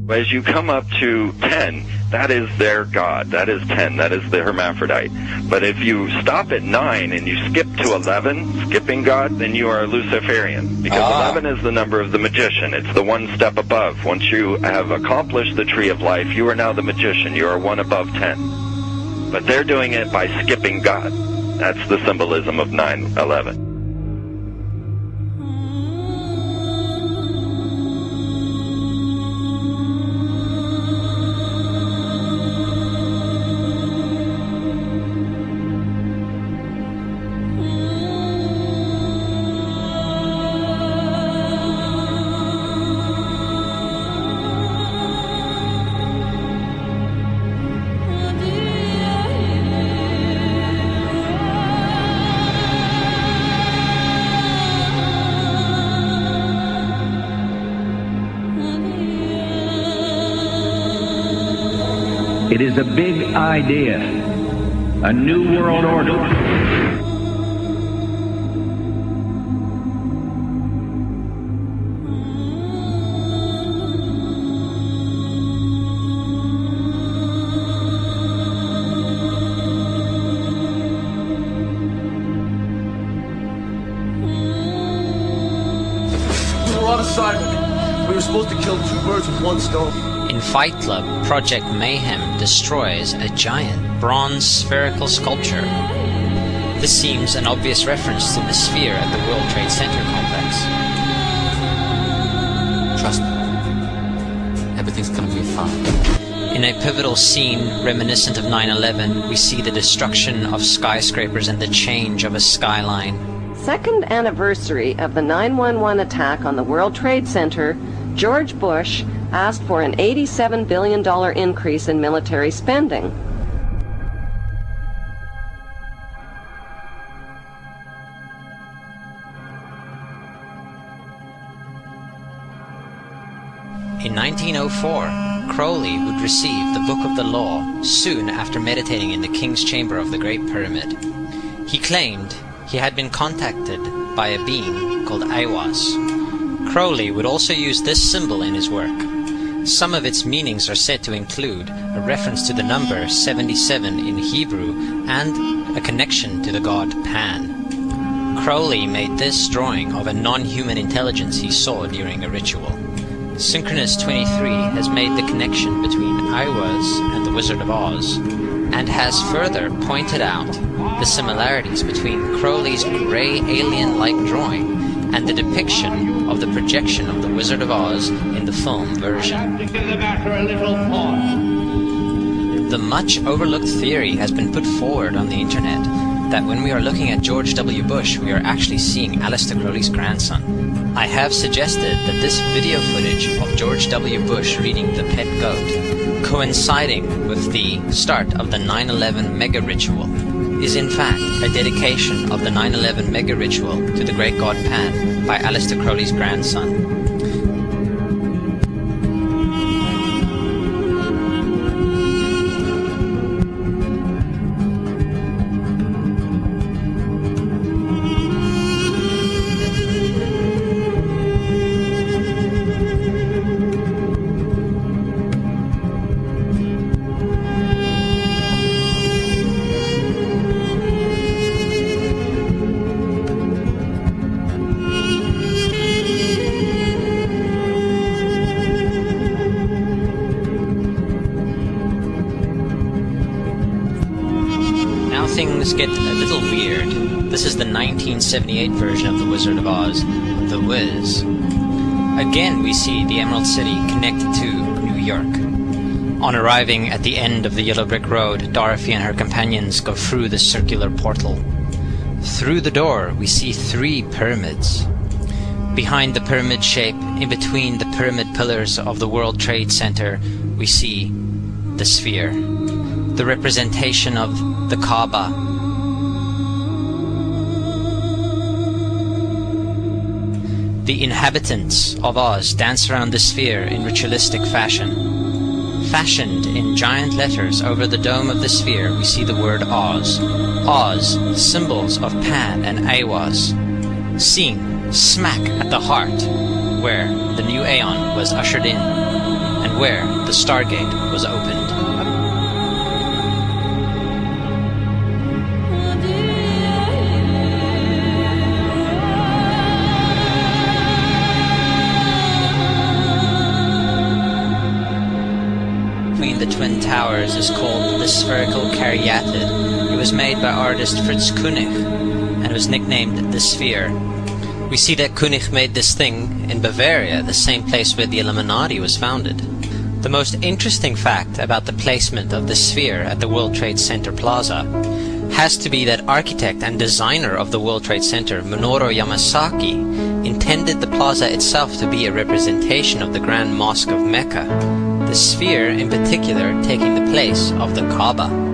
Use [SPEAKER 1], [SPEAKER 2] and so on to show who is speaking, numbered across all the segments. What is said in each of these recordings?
[SPEAKER 1] As you come up to 10, that is their god. That is 10. That is the hermaphrodite. But if you stop at 9 and you skip to 11, skipping god, then you are a Luciferian. Because 11 is the number of the magician. It's the one step above. Once you have accomplished the tree of life, you are now the magician. You are one above 10. But they're doing it by skipping god. That's the symbolism of 9/11.
[SPEAKER 2] It is a big idea, a new world order.
[SPEAKER 3] We're on assignment. We were supposed to kill 2 birds with 1 stone.
[SPEAKER 4] In Fight Club, Project Mayhem destroys a giant bronze spherical sculpture. This seems an obvious reference to the sphere at the World Trade Center complex.
[SPEAKER 5] Trust me, everything's gonna be fine.
[SPEAKER 4] In a pivotal scene reminiscent of 9/11, we see the destruction of skyscrapers and the change of a skyline.
[SPEAKER 6] Second anniversary of the 9/11 attack on the World Trade Center, George Bush asked for an $87 billion increase in military spending.
[SPEAKER 4] In 1904, Crowley would receive the Book of the Law soon after meditating in the King's Chamber of the Great Pyramid. He claimed he had been contacted by a being called Aiwass. Crowley would also use this symbol in his work. Some of its meanings are said to include a reference to the number 77 in Hebrew and a connection to the god Pan. Crowley made this drawing of a non-human intelligence he saw during a ritual. Synchronous 23 has made the connection between Aiwass and the Wizard of Oz, and has further pointed out the similarities between Crowley's grey alien-like drawing and the depiction of the projection of the Wizard of Oz in the film version. The much overlooked theory has been put forward on the internet that when we are looking at George W. Bush, we are actually seeing Aleister Crowley's grandson. I have suggested that this video footage of George W. Bush reading The Pet Goat, coinciding with the start of the 9/11 mega ritual, is in fact a dedication of the 9/11 mega ritual to the great god Pan by Aleister Crowley's grandson. Things get a little weird. This is the 1978 version of The Wizard of Oz, The Wiz. Again we see the Emerald City connected to New York. On arriving at the end of the Yellow Brick Road, Dorothy and her companions go through the circular portal. Through the door we see 3 pyramids. Behind the pyramid shape, in between the pyramid pillars of the World Trade Center, we see the sphere, the representation of the Kaaba. The inhabitants of Oz dance around the sphere in ritualistic fashion. Fashioned in giant letters over the dome of the sphere, we see the word Oz. Oz, symbols of Pan and Aiwass, seen smack at the heart where the new Aeon was ushered in, and and where the Stargate was opened. Between the Twin Towers is called the Spherical Caryatid. It was made by artist Fritz Koenig and was nicknamed the Sphere. We see that Koenig made this thing in Bavaria, the same place where the Illuminati was founded. The most interesting fact about the placement of the Sphere at the World Trade Center Plaza has to be that architect and designer of the World Trade Center, Minoru Yamasaki, intended the plaza itself to be a representation of the Grand Mosque of Mecca, the Sphere in particular taking the place of the Kaaba.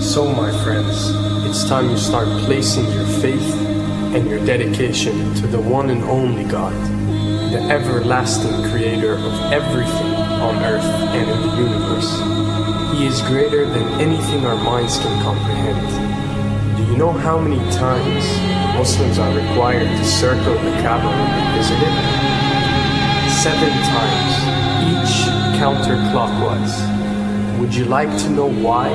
[SPEAKER 7] So, my friends, it's time you start placing your faith and your dedication to the one and only God, the everlasting creator of everything on earth and in the universe. He is greater than anything our minds can comprehend. Do you know how many times Muslims are required to circle the Kaaba when they visit it? 7 times, each counterclockwise. Would you like to know why?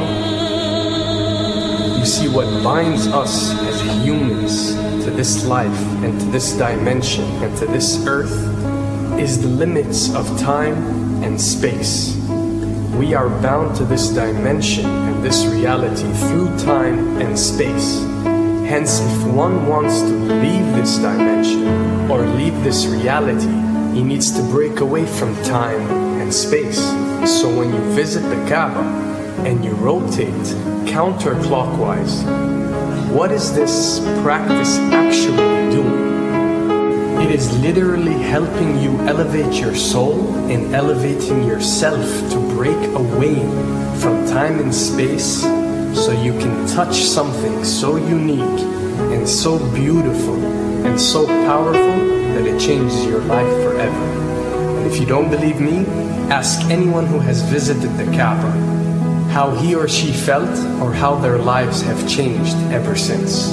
[SPEAKER 7] You see, what binds us as humans to this life and to this dimension and to this earth is the limits of time and space. We are bound to this dimension and this reality through time and space. Hence, if one wants to leave this dimension or leave this reality, he needs to break away from time and space. So when you visit the Kaaba and you rotate counterclockwise, what is this practice actually doing? It is literally helping you elevate your soul and elevating yourself to break away from time and space so you can touch something so unique and so beautiful and so powerful that it changes your life forever. And if you don't believe me, ask anyone who has visited the Kaaba how he or she felt or how their lives have changed ever since.